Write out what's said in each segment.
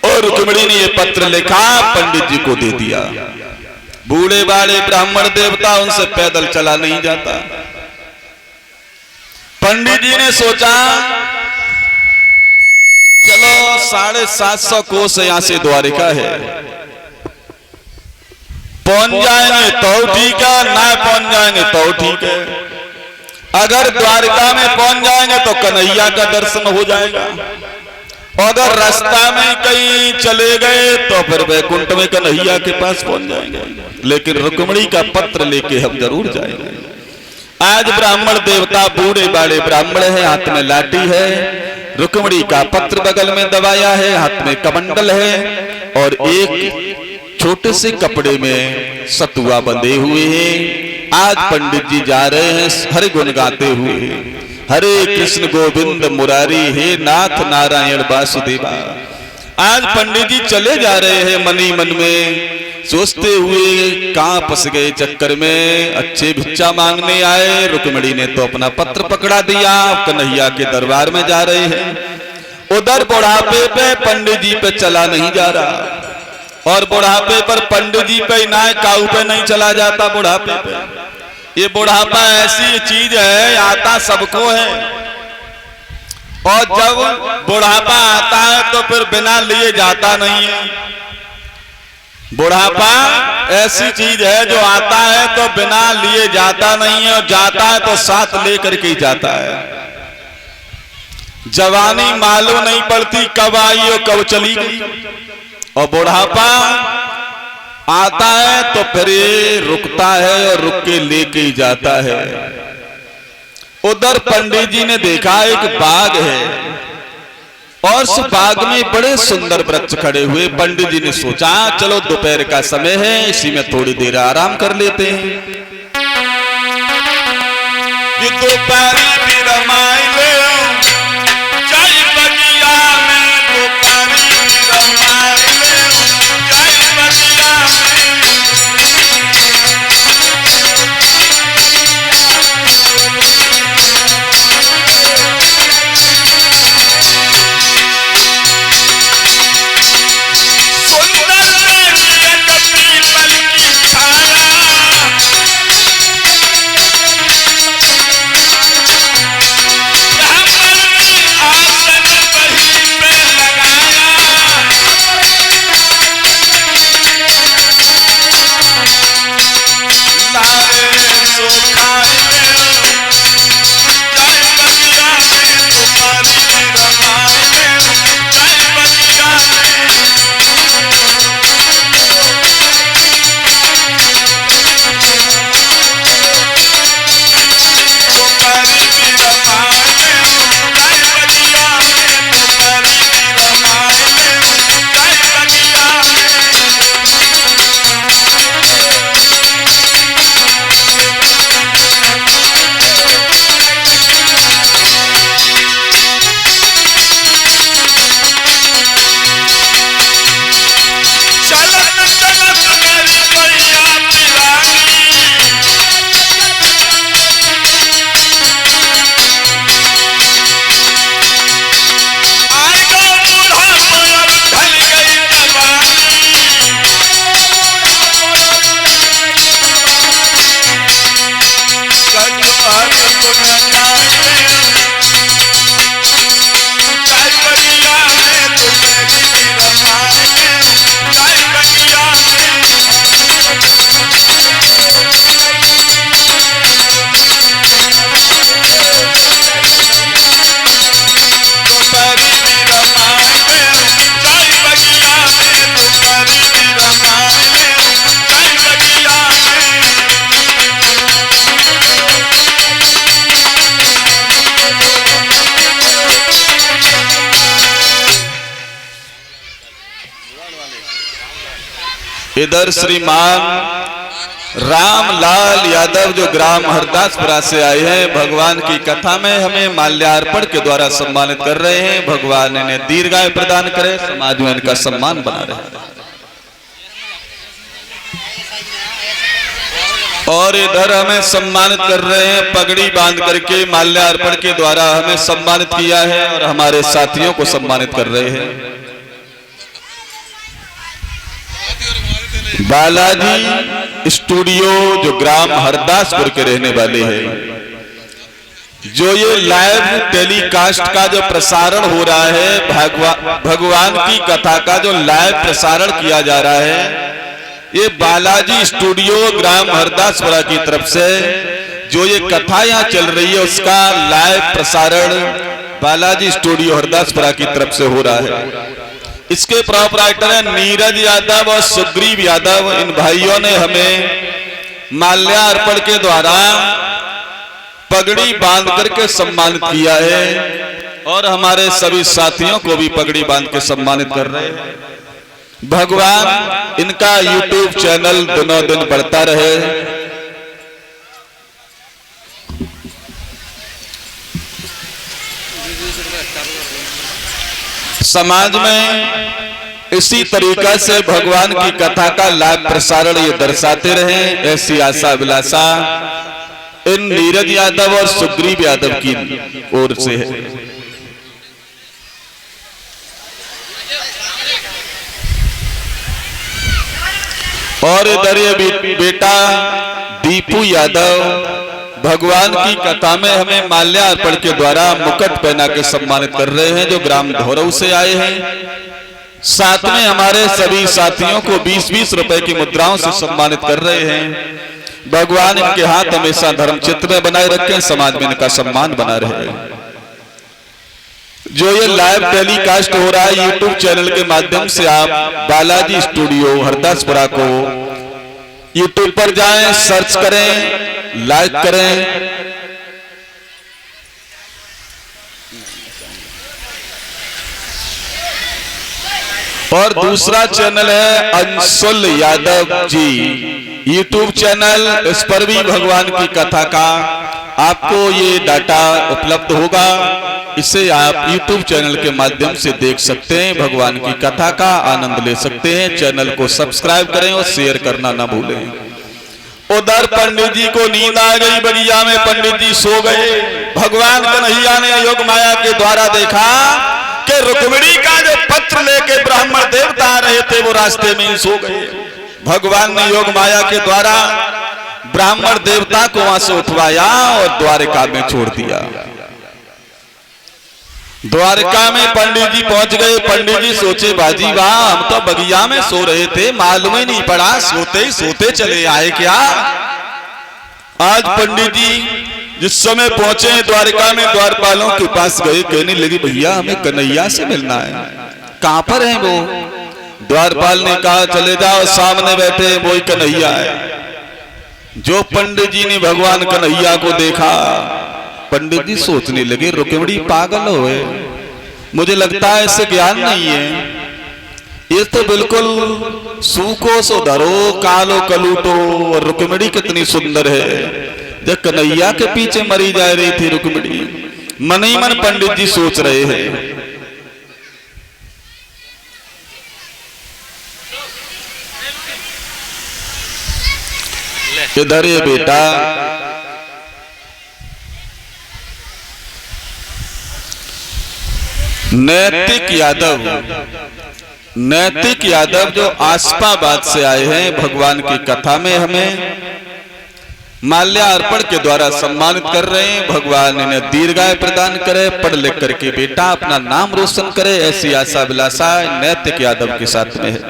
और रुक्मिणी ने ये पत्र लिखा, पंडित जी को दे दिया। बूढ़े बाड़े ब्राह्मण देवता, उनसे पैदल चला नहीं जाता। पंडित जी ने सोचा चलो 750 कोस यहां से द्वारिका है, पहुंच जाएंगे तो ठीक है, ना पहुंच जाएंगे तो ठीक है। अगर द्वारका में पहुंच जाएंगे तो कन्हैया का दर्शन हो जाएगा, अगर रास्ता में कहीं चले गए तो फिर वैकुंठ में कन्हैया के पास पहुंच जाएंगे। लेकिन रुक्मिणी का पत्र लेके हम जरूर जाएंगे। आज ब्राह्मण देवता बूढ़े बाड़े ब्राह्मण है, हाथ में लाठी है, रुक्मिणी का पत्र बगल में दबाया है, हाथ में कमंडल है और एक छोटे से कपड़े में सतुआ बंधे हुए हैं। आज पंडित जी जा रहे हैं हरि गुण गाते हुए, हरे कृष्ण गोविंद मुरारी, हे नाथ नारायण वासुदेवा। आज पंडित जी चले जा रहे हैं मनी मन में सोचते हुए, कहां फंस गए चक्कर में, अच्छे भिक्षा मांगने आए। रुक्मिणी ने तो अपना पत्र पकड़ा दिया, कन्हैया के दरबार में जा रहे हैं। उधर बुढ़ापे पे पंडित जी पे चला नहीं जा रहा, और बुढ़ापे पर पंडित जी पे ना काऊ पे नहीं चला जाता। बुढ़ापे पे ये बुढ़ापा ऐसी चीज है, आता सबको है, और जब बुढ़ापा आता है तो फिर बिना लिए जाता नहीं है। बुढ़ापा ऐसी चीज है जो आता है तो बिना लिए जाता नहीं है, और जाता है तो साथ लेकर के जाता है। जवानी मालूम नहीं पड़ती कब आई और कब चली गई, और बुढ़ापा आता है तो फिर ये रुकता है और रुक के लेके ही जाता है। उधर पंडित जी ने देखा एक बाग है, और उस बाग में बड़े सुंदर वृक्ष खड़े हुए। पंडित जी ने सोचा चलो दोपहर का समय है, इसी में थोड़ी देर आराम कर लेते हैं। ये दोपहर भी रमाई ले, चाय बगिया में दोपहर भी रमाई ले, चाय बगिया में। इधर श्रीमान रामलाल यादव जो ग्राम हरदासपुरा से आए हैं, भगवान की कथा में हमें माल्यार्पण के द्वारा सम्मानित कर रहे हैं। भगवान इन्हें दीर्घायु प्रदान करे, समाज में इनका सम्मान बना रहे। और इधर हमें सम्मानित कर रहे हैं, पगड़ी बांध करके माल्यार्पण के द्वारा हमें सम्मानित किया है और हमारे साथियों को सम्मानित कर रहे हैं। बालाजी स्टूडियो जो ग्राम हरदासपुर के रहने वाले हैं, जो ये लाइव टेलीकास्ट का जो प्रसारण हो रहा है, भगवान की कथा का जो लाइव प्रसारण किया जा रहा है, ये बालाजी स्टूडियो ग्राम हरदासपुरा की तरफ से जो ये कथा यहाँ चल रही है उसका लाइव प्रसारण बालाजी स्टूडियो हरदासपुरा की तरफ से हो रहा है। इसके प्रोपराइटर है नीरज यादव और सुग्रीव यादव। इन भाइयों ने हमें माल्यार्पण के द्वारा पगड़ी बांध करके सम्मानित किया है और हमारे सभी साथियों को भी पगड़ी बांध के सम्मानित कर रहे हैं। भगवान इनका YouTube चैनल दिनों दिन बढ़ता रहे। समाज में इसी तरीका से भगवान की कथा का लाइव प्रसारण ये दर्शाते रहे, ऐसी आशा अभिलाषा इन नीरज यादव और सुग्रीव यादव की ओर से है। और इधर ये बेटा दीपू यादव भगवान की कथा में हमें माल्यार्पण के द्वारा मुकुट पहना के सम्मानित कर रहे हैं, जो ग्राम धौरव से आए हैं। साथ में हमारे सभी साथियों को 20-20 रुपए की मुद्राओं से सम्मानित कर रहे हैं। भगवान इनके हाथ हमेशा धर्म चित्र में बनाए रखें, समाज में इनका सम्मान बना रहे। जो ये लाइव टेलीकास्ट हो रहा है YouTube चैनल के माध्यम से, आप बालाजी स्टूडियो हरदासपुरा को YouTube पर जाएं, सर्च करें, लाइक करें। और दूसरा चैनल है अंशुल यादव जी YouTube चैनल, इस पर भी भगवान की कथा का आपको ये डाटा उपलब्ध होगा। इसे आप YouTube चैनल के माध्यम से देख सकते हैं, भगवान की कथा का आनंद ले सकते हैं। चैनल को सब्सक्राइब करें और शेयर करना ना भूलें। उधर पंडित जी को नींद आ गई, बगिया में पंडित जी सो गए। भगवान कन्हैया ने योग माया के द्वारा देखा कि रुक्मिणी का जो पत्र लेके ब्राह्मण देवता आ रहे थे वो रास्ते में ही सो गए। भगवान ने योग माया के द्वारा ब्राह्मण देवता को वहां से उठवाया और द्वारिका में छोड़ दिया। द्वारका में पंडित जी पहुंच गए। पंडित जी सोचे, बाजी वाह, हम तो बगिया में सो रहे थे, मालूम ही नहीं पड़ा, सोते ही सोते चले आए क्या। आज पंडित जी जिस समय पहुंचे द्वारका में, द्वारपालों के पास गए, कहने लगे भैया हमें कन्हैया से मिलना है। कहां पर है वो? द्वारपाल ने कहा चले जाओ, सामने बैठे वो ही कन्हैया है। जो पंडित जी ने भगवान कन्हैया को देखा, पंडित जी सोचने लगे रुक्मिणी पागल होए, मुझे लगता है इसे ज्ञान नहीं है। ये तो बिल्कुल सूखो सो धरो कालो कलूटो, और रुक्मिणी कितनी सुंदर है। जब कन्हैया के पीछे मरी जा रही थी रुक्मिणी, मन ही मन पंडित जी सोच रहे हैं। इधर ये बेटा नैतिक यादव जो आसपाबाद से आए हैं, भगवान की कथा में हमें माल्यार्पण के द्वारा सम्मानित कर रहे हैं। भगवान इन्हें दीर्घायु प्रदान करे, पढ़ लिख करके बेटा अपना नाम रोशन करे, ऐसी आशा अभिलाषा नैतिक यादव के साथ में है।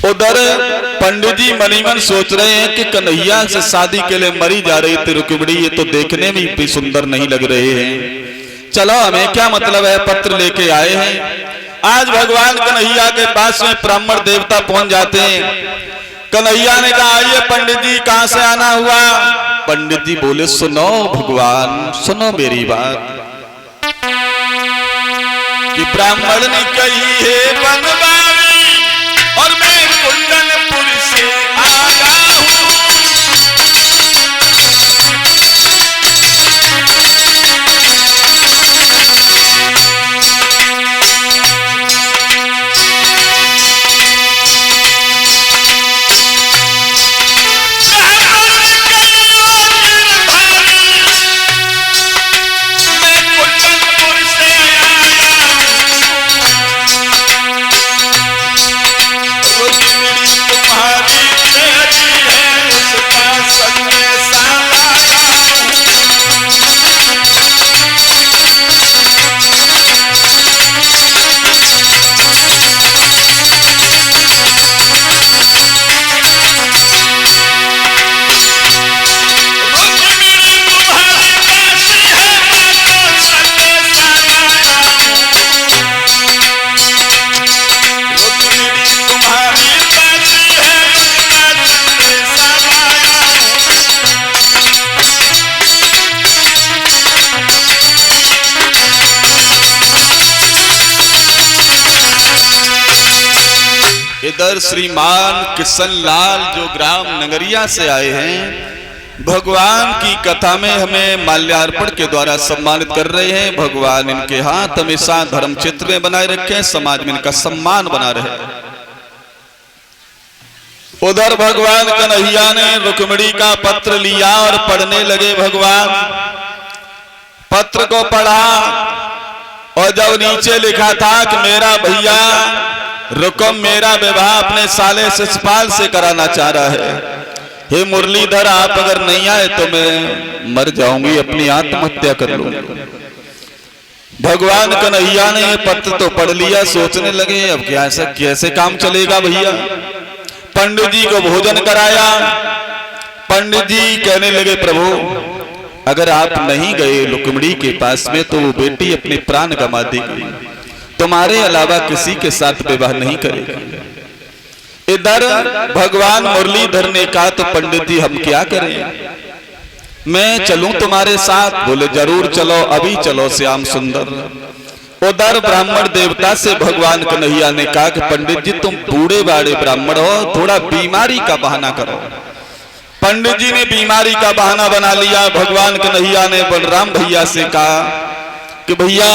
उधर पंडित जी मनी मन सोच रहे हैं कि कन्हैया से शादी के लिए मरी जा रही थी रुक्मिणी, ये तो देखने में भी सुंदर नहीं लग रहे हैं। चलो हमें क्या मतलब है, पत्र लेके आए हैं। आज भगवान कन्हैया के पास में ब्राह्मण देवता पहुंच जाते हैं। कन्हैया ने कहा आइए पंडित जी, कहां से आना हुआ? पंडित जी बोले सुनो भगवान, सुनो मेरी बात कि ब्राह्मण ने कही है बनवारी और मैं कुंदनपुर से आया हूं। इधर श्रीमान किशनलाल जो ग्राम नगरिया से आए हैं, भगवान की कथा में हमें माल्यार्पण के द्वारा सम्मानित कर रहे हैं। भगवान इनके हाथ हमेशा धर्म क्षेत्र में बनाए रखें, समाज में इनका सम्मान बना रहे। उधर भगवान कन्हैया ने रुक्मिणी का पत्र लिया और पढ़ने लगे। भगवान पत्र को पढ़ा और जब नीचे लिखा था कि मेरा भैया रुकम मेरा विवाह अपने साले शिषपाल से कराना चाह रहा है, हे मुरलीधर आप अगर नहीं आए तो मैं मर जाऊंगी, अपनी आत्महत्या कर लूंगी। भगवान कन्हैया ने ये पत्र तो पढ़ लिया, सोचने लगे अब क्या ऐसा कैसे काम चलेगा भैया। पंडित जी को भोजन कराया। पंडित जी कहने लगे प्रभु अगर आप नहीं गए रुक्मिणी के पास में तो वो बेटी अपने प्राण गंवा देगी, तुम्हारे अलावा किसी के साथ विवाह नहीं करेगी। इधर भगवान मुरलीधर ने कहा तो पंडित जी हम क्या करें, मैं चलूं तुम्हारे साथ? बोले जरूर चलो, अभी चलो श्याम सुंदर। उधर ब्राह्मण देवता से भगवान कन्हैया ने कहा कि पंडित जी तुम बूढ़े बाड़े ब्राह्मण हो, थोड़ा बीमारी का बहाना करो। पंडित जी ने बीमारी का बहाना बना लिया। भगवान कन्हैया ने बलराम भैया से कहा कि भैया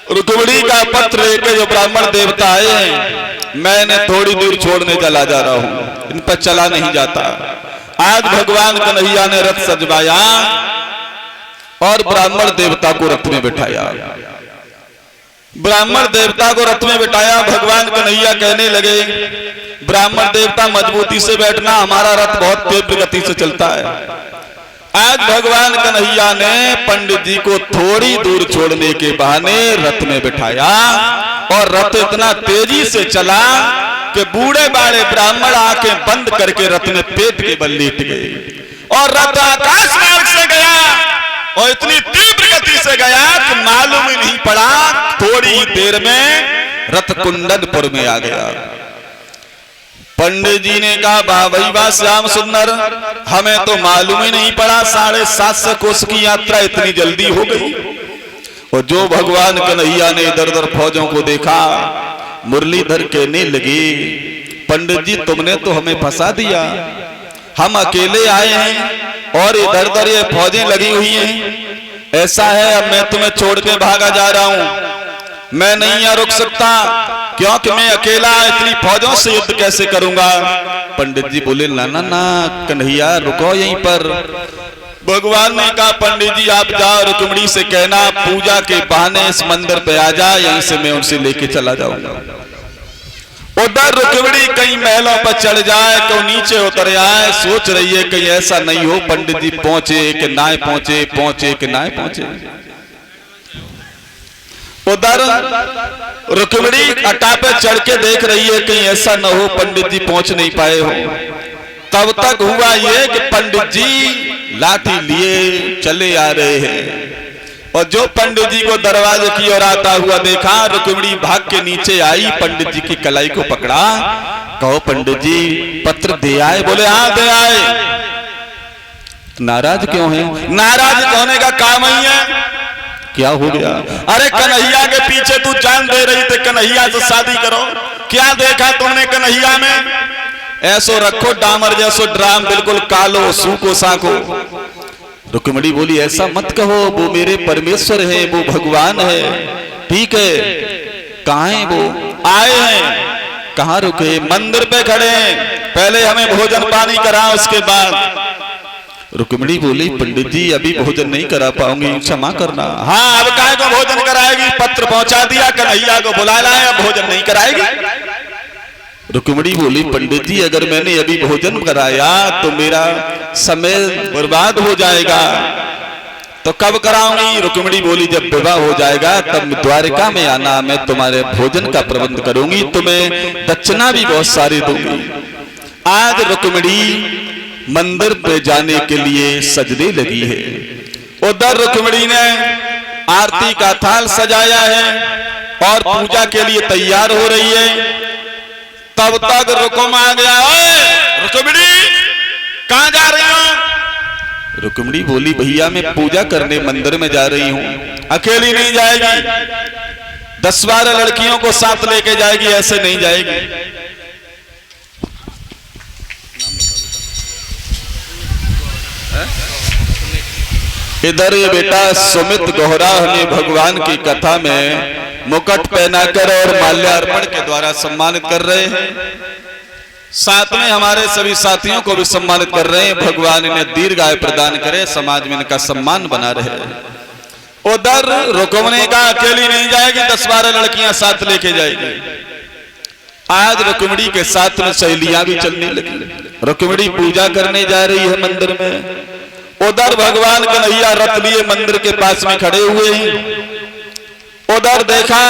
रुक्मिणी का पत्र लेके जो ब्राह्मण देवता आए हैं मैंने थोड़ी दूर छोड़ने चला जा रहा हूं, इन पर चला नहीं जाता। आज भगवान कन्हैया ने रथ सजवाया और ब्राह्मण देवता को रथ में बिठाया। ब्राह्मण देवता को रथ में बिठाया। भगवान कन्हैया कहने लगे ब्राह्मण देवता मजबूती से बैठना, हमारा रथ बहुत तीव्र गति से चलता है। आज भगवान कन्हैया ने पंडित जी को थोड़ी दूर छोड़ने के बहाने रथ में बिठाया और रथ इतना तेजी से चला कि बूढ़े बाड़े ब्राह्मण आंखें बंद करके रथ में पेट के बल लेट गए और रथ आकाश मार्ग से गया और इतनी तीव्र गति से गया कि मालूम ही नहीं पड़ा, थोड़ी ही देर में रथ कुंडनपुर में आ गया। पंडित जी ने कहा वाह भाई वाह श्याम सुंदर, हमें तो मालूम ही नहीं पड़ा 750 कोस की यात्रा इतनी जल्दी हो गई। और जो भगवान कन्हैया ने इधर उधर फौजों को देखा, मुरलीधर कहने लगे पंडित जी तुमने तो हमें फंसा दिया, हम अकेले आए हैं और इधर उधर ये फौजें लगी हुई हैं। ऐसा है अब मैं तुम्हें छोड़ के भागा जा रहा हूं, मैं नहीं यहाँ रुक सकता क्योंकि मैं अकेला इतनी फौजों से युद्ध कैसे करूंगा। पंडित जी बोले ना ना ना कन्हैया रुको यहीं पर। भगवान ने कहा पंडित जी आप जाओ रुक्मिणी से कहना पूजा के बहाने इस मंदिर पे आ जाए, यहीं से मैं उनसे लेके चला जाऊंगा। उधर रुक्मिणी कई महलों पर चढ़ जाए तो नीचे उतर आए, सोच रही है कहीं ऐसा नहीं हो पंडित जी पहुंचे कि ना पहुंचे, पहुंचे कि ना पहुंचे। उधर रुक्मिणी अटा पे चढ़ के देख रही है कहीं ऐसा न हो पंडित जी पहुंच नहीं पाए हो। तब तक हुआ ये कि पंडित जी लाठी लिए चले आ रहे हैं और जो पंडित जी को दरवाजे की ओर आता हुआ देखा, रुक्मिणी भाग के नीचे आई, पंडित जी की कलाई को पकड़ा, कहो पंडित जी पत्र दे आए? बोले हाँ दे आए। नाराज क्यों है? नाराज होने का काम ही है, क्या हो गया? अरे कन्हैया के पीछे तू जान दे रही थी, कन्हैया से शादी करो, क्या देखा तुमने कन्हैया में? ऐसो रखो डामर जैसो ड्राम, बिल्कुल कालो सूखो साखो। रुक्मिणी बोली ऐसा मत कहो, वो मेरे परमेश्वर है, वो भगवान है। ठीक है कहाँ है वो? आए हैं। कहाँ रुके? मंदिर पे खड़े हैं, पहले हमें भोजन पानी करा उसके बाद। रुक्मिणी बोली पंडित जी अभी भोजन नहीं करा पाऊंगी, क्षमा करना। हाँ अब काहे को भोजन कराएगी? पत्र पहुंचा दिया, कन्हैया को बुला लाया, अब भोजन नहीं कराएगी? रुक्मिणी बोली पंडित जी अगर मैंने अभी भोजन कराया तो मेरा समय बर्बाद हो जाएगा, तो कब कराऊंगी? रुक्मिणी बोली जब विवाह हो जाएगा तब द्वारिका में आना, मैं तुम्हारे भोजन का प्रबंध करूंगी, तुम्हें दक्षिणा भी बहुत सारी दूंगी। आज रुक्मिणी मंदिर पे जाने के लिए सजने लगी है। उधर रुक्मिणी ने आरती का थाल सजाया है और पूजा के लिए तैयार हो रही है। तब तक रुकुम आ गया, रुक्मिणी कहां जा रही हो? रुक्मिणी बोली भैया मैं पूजा करने मंदिर में जा रही हूं, अकेली नहीं जाएगी, 10-12 लड़कियों को साथ लेके जाएगी, ऐसे नहीं जाएगी। इधर ये बेटा सुमित गोहरा ने भगवान की कथा में मुकुट पहनाकर और माल्यार्पण के द्वारा सम्मानित कर रहे हैं। साथ में हमारे सभी साथियों को भी सम्मानित कर रहे हैं। भगवान इन्हें दीर्घायु प्रदान करे, समाज में इनका सम्मान बना रहे। उधर रुक्मिणी का अकेली नहीं जाएगी, 10-12 लड़कियां साथ लेके जाएगी। आज रुक्मिणी के साथ में सहेलियां भी चलने लगी। रुक्मिणी पूजा करने जा रही है मंदिर में। उधर भगवान कन्हैया रथ लिए मंदिर के पास में खड़े हुए हैं। उधर देखा